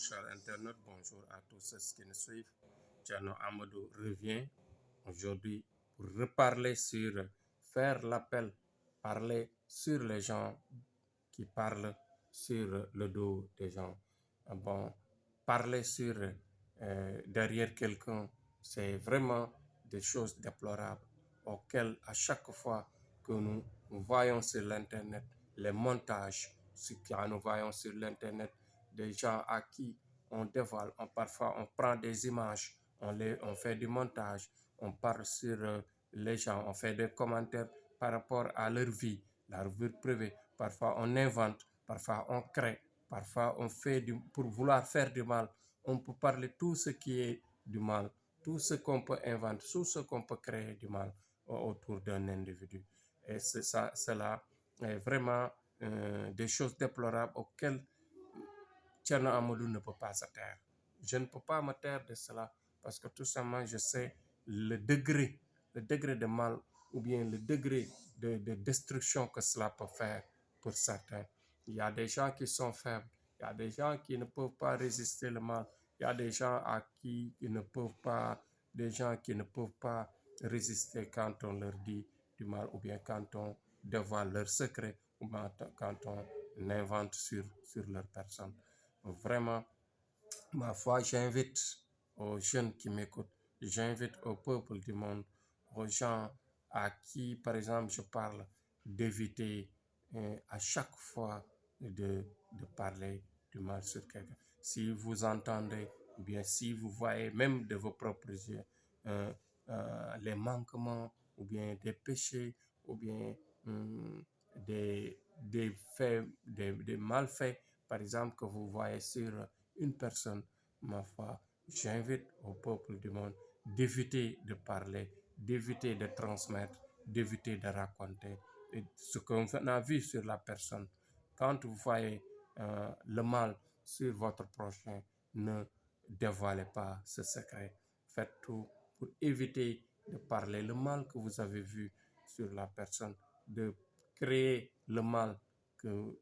chers internautes, bonjour à tous ceux qui nous suivent. Thierno Amadou revient aujourd'hui pour reparler sur, faire l'appel, parler sur les gens qui parlent sur le dos des gens. Bon, parler sur derrière quelqu'un, c'est vraiment des choses déplorables auxquelles à chaque fois que nous voyons sur l'Internet, les montages que nous voyons sur l'Internet, des gens à qui on dévoile, parfois on prend des images, on fait du montage, on parle sur les gens, on fait des commentaires par rapport à leur vie privée. Parfois on invente, parfois on crée, parfois on fait pour vouloir faire du mal. On peut parler tout ce qui est du mal, tout ce qu'on peut inventer, tout ce qu'on peut créer du mal autour d'un individu. Et cela est vraiment des choses déplorables auxquelles Thierno Amadou ne peut pas se taire. Je ne peux pas me taire de cela parce que tout simplement je sais le degré de mal ou bien le degré de destruction que cela peut faire pour certains. Il y a des gens qui sont faibles, il y a des gens qui ne peuvent pas résister le mal, il y a des gens qui ne peuvent pas résister quand on leur dit du mal ou bien quand on dévoile leurs secrets ou bien quand on invente sur leur personne. Vraiment, ma foi, j'invite aux jeunes qui m'écoutent, j'invite au peuple du monde, aux gens à qui, par exemple, je parle, d'éviter à chaque fois de parler du mal sur quelqu'un. Si vous entendez, ou bien si vous voyez même de vos propres yeux les manquements, ou bien des péchés, ou bien des faits, des malfaits, par exemple, que vous voyez sur une personne, ma foi, j'invite au peuple du monde d'éviter de parler, d'éviter de transmettre, d'éviter de raconter ce qu'on a vu sur la personne. Quand vous voyez le mal sur votre prochain, ne dévoilez pas ce secret. Faites tout pour éviter de parler le mal que vous avez vu sur la personne, de créer le mal que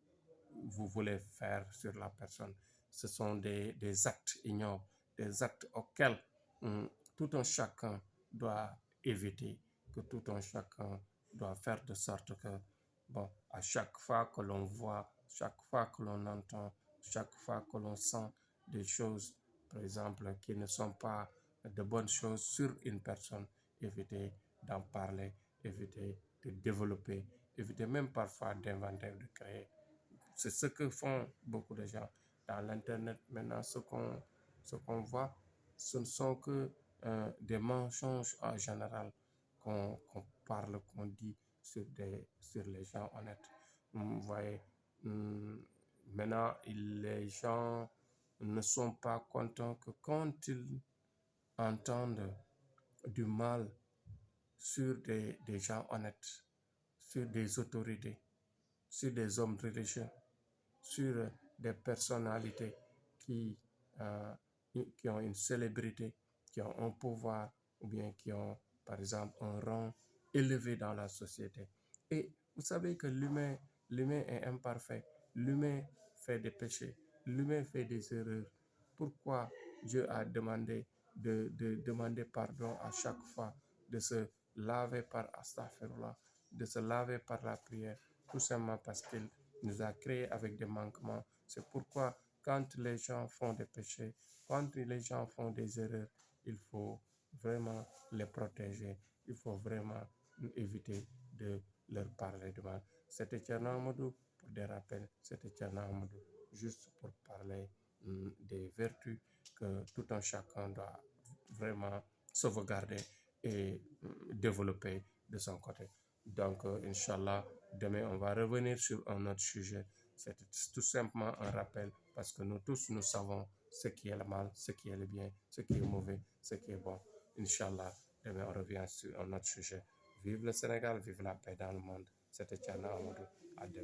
vous voulez faire sur la personne. Ce sont des actes ignobles, des actes auxquels tout un chacun doit éviter, que tout un chacun doit faire de sorte que, bon, à chaque fois que l'on voit, chaque fois que l'on entend, chaque fois que l'on sent des choses, par exemple, qui ne sont pas de bonnes choses sur une personne, éviter d'en parler, éviter de développer, éviter même parfois d'inventer, de créer. C'est ce que font beaucoup de gens dans l'Internet. Maintenant, ce qu'on voit, ce ne sont que des mensonges en général qu'on parle, qu'on dit sur les gens honnêtes. Vous voyez, maintenant, les gens ne sont pas contents que quand ils entendent du mal sur des gens honnêtes, sur des autorités, sur des hommes religieux, sur des personnalités qui ont une célébrité, qui ont un pouvoir ou bien qui ont, par exemple, un rang élevé dans la société. Et vous savez que l'humain est imparfait, l'humain fait des péchés, l'humain fait des erreurs. Pourquoi Dieu a demandé de demander pardon à chaque fois, de se laver par Astaghfirullah, de se laver par la prière, tout simplement parce qu'il nous a créés avec des manquements. C'est pourquoi quand les gens font des péchés, quand les gens font des erreurs, il faut vraiment les protéger. Il faut vraiment éviter de leur parler de mal. C'était Thierno Amadou pour des rappels. C'était Thierno Amadou juste pour parler des vertus que tout un chacun doit vraiment sauvegarder et développer de son côté. Donc, Inch'Allah, demain, on va revenir sur un autre sujet. C'est tout simplement un rappel parce que nous tous, nous savons ce qui est le mal, ce qui est le bien, ce qui est mauvais, ce qui est bon. Inch'Allah, demain, on revient sur un autre sujet. Vive le Sénégal, vive la paix dans le monde. C'était Thierno Amadou. À demain.